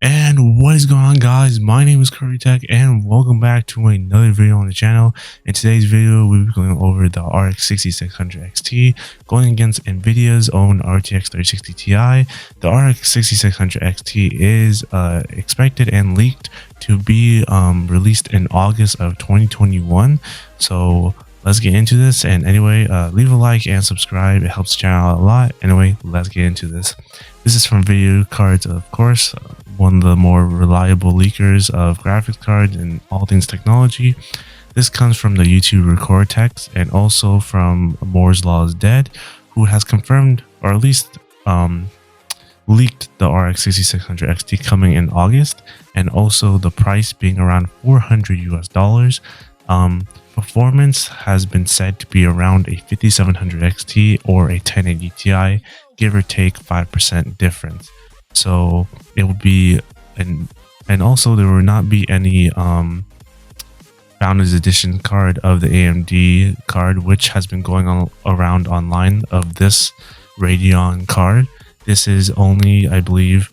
And what is going on, guys? My name is Curry Tech and welcome back to another video on the channel. In today's video, we'll be going over the RX 6600 XT going against Nvidia's own RTX 3060 Ti. The RX 6600 XT is expected and leaked to be released in August of 2021. So let's get into this. And anyway, leave a like and subscribe. It helps the channel out a lot. Anyway, let's get into this. This is from Video Cards, of course, one of the more reliable leakers of graphics cards and all things technology. This comes from the YouTuber Cortex and also from Moore's Law is Dead, who has confirmed, or at least leaked, the RX 6600 XT coming in August, and also the price being around $400 US. Performance has been said to be around a 5700 XT or a 1080 Ti, give or take 5% difference. So it would be, and also there will not be any Founders Edition card of the AMD card, which has been going on around online of this Radeon card. This is only, I believe,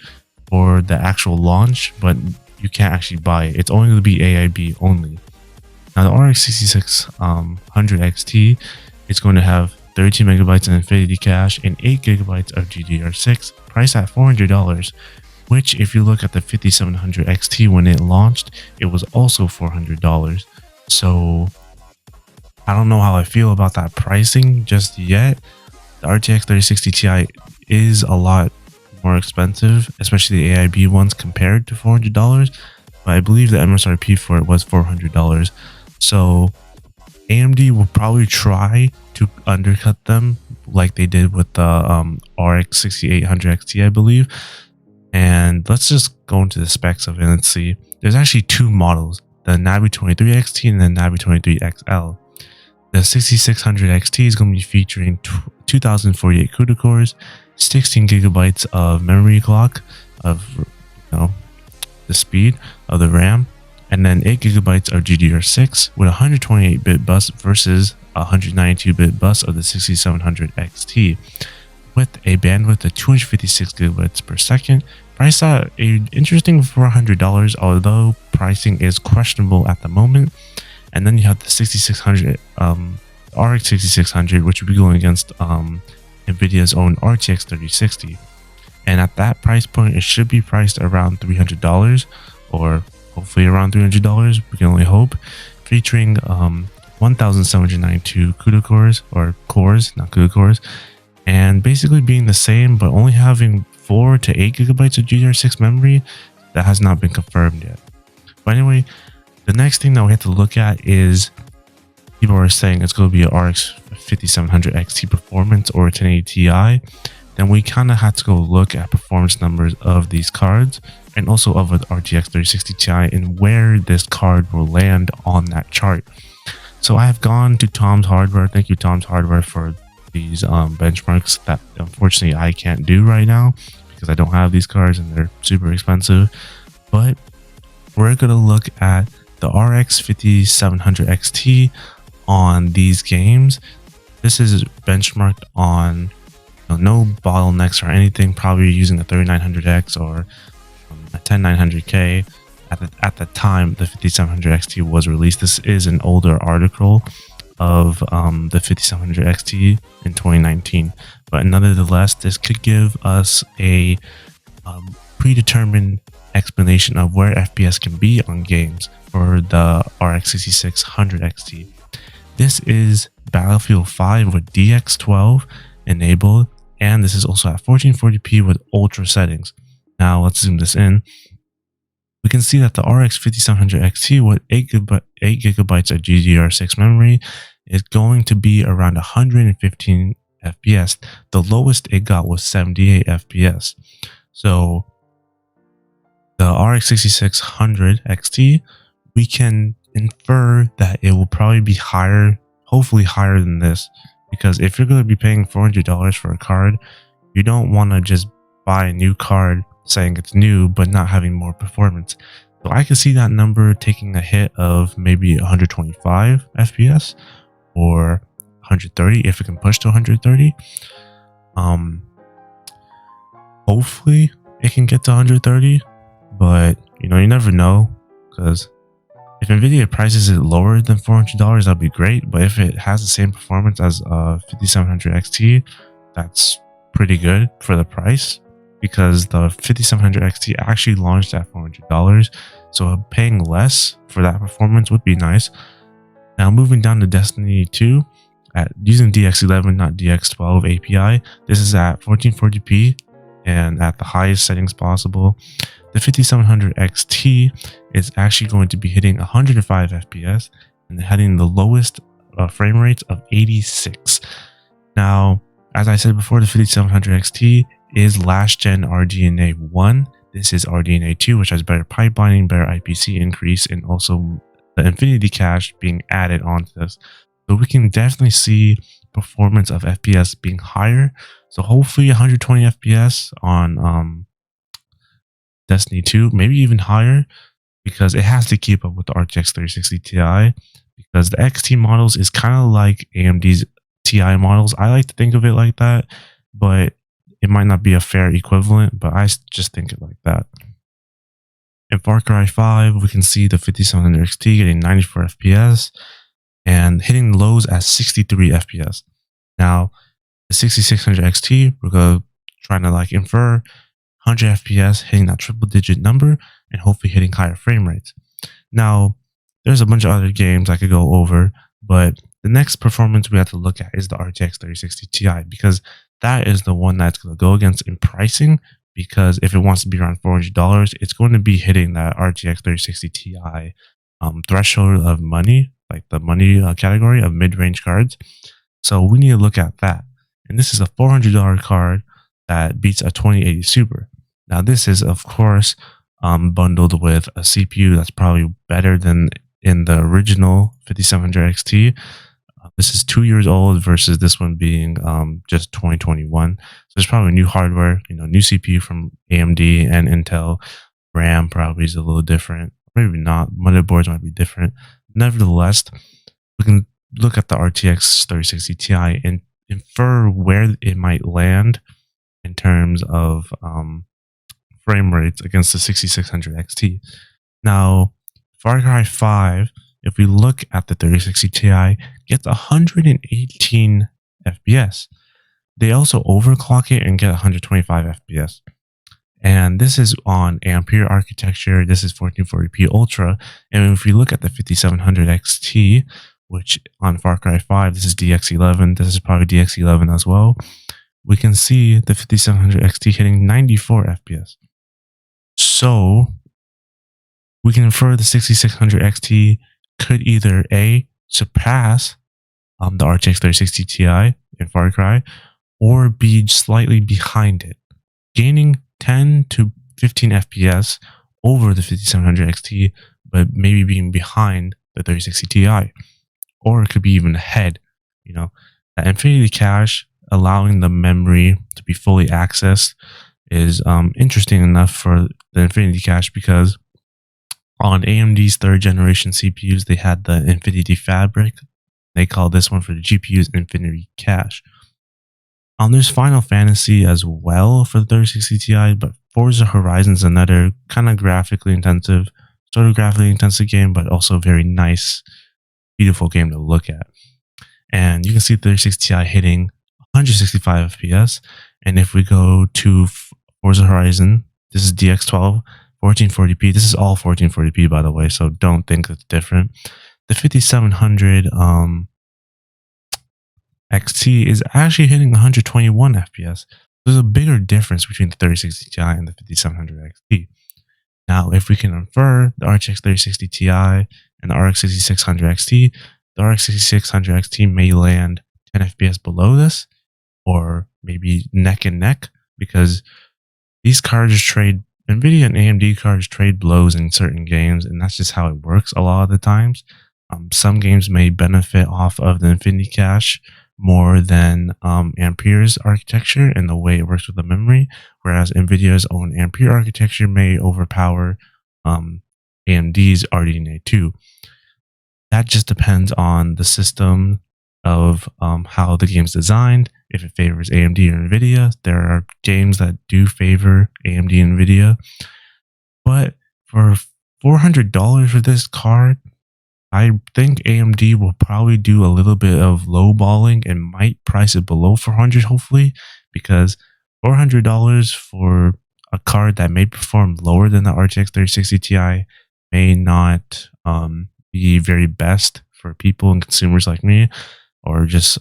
for the actual launch, but you can't actually buy it. It's only going to be AIB only. Now the RX 6600 XT is going to have 32 megabytes of Infinity Cache and 8 gigabytes of GDDR6, priced at $400, which if you look at the 5700 XT when it launched, it was also $400. So I don't know how I feel about that pricing just yet. The RTX 3060 Ti is a lot more expensive, especially the AIB ones compared to $400, but I believe the MSRP for it was $400. So AMD will probably try to undercut them like they did with the RX 6800 XT, I believe. And let's just go into the specs of it and see. There's actually two models, the Navi 23 XT and the Navi 23 XL. The 6600 XT is going to be featuring 2048 CUDA cores, 16 gigabytes of memory clock of the speed of the RAM, and then 8 gigabytes of GDDR6 with 128-bit bus versus 192-bit bus of the 6700 XT, with a bandwidth of 256 gigabytes per second, priced at an interesting $400, although pricing is questionable at the moment. And then you have the 6600, RX 6600, which will be going against Nvidia's own RTX 3060. And at that price point, it should be priced around $300, or hopefully around $300, we can only hope, featuring 1792 CUDA cores, or cores, not CUDA cores, and basically being the same, but only having 4 to 8 gigabytes of GDDR6 memory. That has not been confirmed yet. But anyway, the next thing that we have to look at is people are saying it's going to be a RX 5700 XT performance or a 1080 Ti. Then we kind of had to go look at performance numbers of these cards and also of the RTX 3060 Ti and where this card will land on that chart. So I have gone to Tom's Hardware. Thank you, Tom's Hardware, for these benchmarks that unfortunately I can't do right now because I don't have these cards and they're super expensive. But we're going to look at the RX 5700 XT on these games. This is benchmarked on no bottlenecks or anything, probably using a 3900X or a 10900K. At the time the 5700 XT was released. This is an older article of the 5700 XT in 2019, but nonetheless, this could give us a predetermined explanation of where FPS can be on games for the RX 6600 XT. This is Battlefield 5 with DX12 enabled, and this is also at 1440p with ultra settings. Now let's zoom this in. We can see that the RX 5700 XT with 8 gigabytes of GDDR6 memory is going to be around 115 FPS. The lowest it got was 78 FPS. So the RX 6600 XT, we can infer that it will probably be higher, hopefully higher than this, because if you're going to be paying $400 for a card, you don't want to just buy a new card saying it's new but not having more performance. So I can see that number taking a hit of maybe 125 FPS or 130 if it can push to 130. Hopefully it can get to 130, but you know, you never know, because if Nvidia prices it lower than $400, that'd be great. But if it has the same performance as 5700 XT, that's pretty good for the price, because the 5700 XT actually launched at $400. So paying less for that performance would be nice. Now moving down to Destiny 2, at using DX11, not DX12 API, this is at 1440p and at the highest settings possible. The 5700 XT is actually going to be hitting 105 FPS and having the lowest frame rates of 86. Now, as I said before, the 5700 XT is last gen RDNA 1. This is RDNA 2, which has better pipelining, better IPC increase, and also the Infinity Cache being added onto this. So we can definitely see performance of FPS being higher. So hopefully 120 FPS on Destiny 2, maybe even higher, because it has to keep up with the RTX 3060 Ti, because the XT models is kind of like AMD's Ti models. I like to think of it like that, but it might not be a fair equivalent, but I just think it like that. In Far Cry 5, we can see the 5700 XT getting 94 FPS and hitting lows at 63 FPS. Now, the 6600 XT, we're trying to like infer 100 FPS, hitting that triple digit number and hopefully hitting higher frame rates. Now, there's a bunch of other games I could go over, but the next performance we have to look at is the RTX 3060 Ti, because that is the one that's going to go against in pricing, because if it wants to be around $400, it's going to be hitting that RTX 3060 Ti threshold of money, like the money category of mid-range cards. So we need to look at that. And this is a $400 card that beats a 2080 Super. Now this is, of course, bundled with a CPU that's probably better than in the original 5700 XT. This is 2 years old versus this one being just 2021. So there's probably new hardware, you know, new CPU from AMD and Intel. RAM probably is a little different. Maybe not. Motherboards might be different. Nevertheless, we can look at the RTX 3060 Ti and infer where it might land in terms of frame rates against the 6600 XT. Now, Far Cry 5, if we look at the 3060 Ti, gets 118 FPS. They also overclock it and get 125 FPS. And this is on Ampere architecture. This is 1440p Ultra. And if we look at the 5700 XT, which on Far Cry 5, this is DX11. This is probably DX11 as well. We can see the 5700 XT hitting 94 FPS. So we can infer the 6600 XT could either A, surpass the RTX 3060 Ti in Far Cry, or be slightly behind it, gaining 10 to 15 FPS over the 5700 XT, but maybe being behind the 3060 Ti, or it could be even ahead. You know, that Infinity Cache allowing the memory to be fully accessed is interesting enough for the Infinity Cache, because on AMD's third generation CPUs, they had the Infinity Fabric. They call this one for the GPU's Infinity Cache. There's Final Fantasy as well for the 3060 Ti, but Forza Horizon is another kind of graphically intensive game, but also very nice, beautiful game to look at. And you can see 3060 Ti hitting 165 FPS. And if we go to Forza Horizon, this is DX12, 1440p. This is all 1440p, by the way, so don't think it's different. The 5700 XT is actually hitting 121 FPS. There's a bigger difference between the 3060 Ti and the 5700 XT. Now, if we can infer the RTX 3060 Ti and the RX 6600 XT, the RX 6600 XT may land 10 FPS below this, or maybe neck and neck, because these cards trade, NVIDIA and AMD cards trade blows in certain games, and that's just how it works a lot of the times. Some games may benefit off of the Infinity Cache more than Ampere's architecture and the way it works with the memory, whereas NVIDIA's own Ampere architecture may overpower AMD's RDNA 2. That just depends on the system of how the game's designed. If it favors AMD or NVIDIA, there are games that do favor AMD and NVIDIA. But for $400 for this card, I think AMD will probably do a little bit of lowballing and might price it below 400 hopefully, because $400 for a card that may perform lower than the RTX 3060 Ti may not be very best for people and consumers like me, or just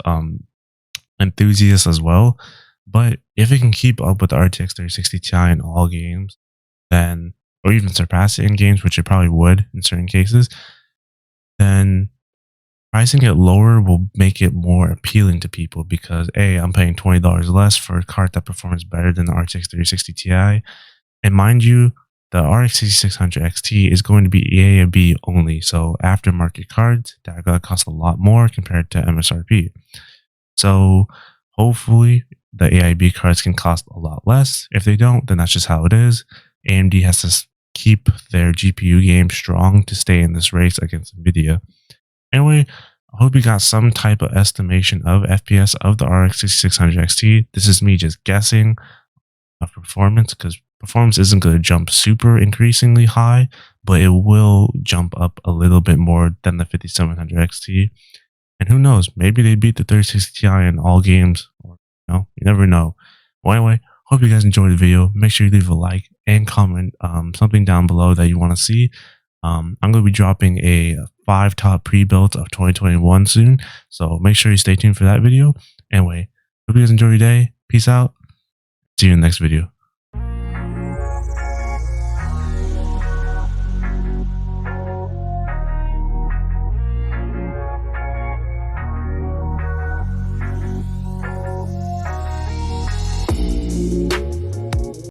enthusiasts as well. But if it can keep up with the RTX 3060 Ti in all games, then, or even surpass it in games, which it probably would in certain cases, then pricing it lower will make it more appealing to people because A, I'm paying $20 less for a card that performs better than the RTX 3060 Ti. And mind you, the RX 6600 XT is going to be EAB only, so aftermarket cards that are going to cost a lot more compared to MSRP. So hopefully the AIB cards can cost a lot less. If they don't, then that's just how it is. AMD has to keep their GPU game strong to stay in this race against NVIDIA. Anyway, I hope you got some type of estimation of FPS of the RX 6600 XT. This is me just guessing of performance, because performance isn't going to jump super increasingly high, but it will jump up a little bit more than the 5700 XT. And who knows, maybe they beat the 3060 Ti in all games, or you never know. Well, anyway, hope you guys enjoyed the video. Make sure you leave a like and comment something down below that you want to see. I'm going to be dropping a 5 top pre-builds of 2021 soon, so make sure you stay tuned for that video. Anyway, hope you guys enjoy your day. Peace out. See you in the next video.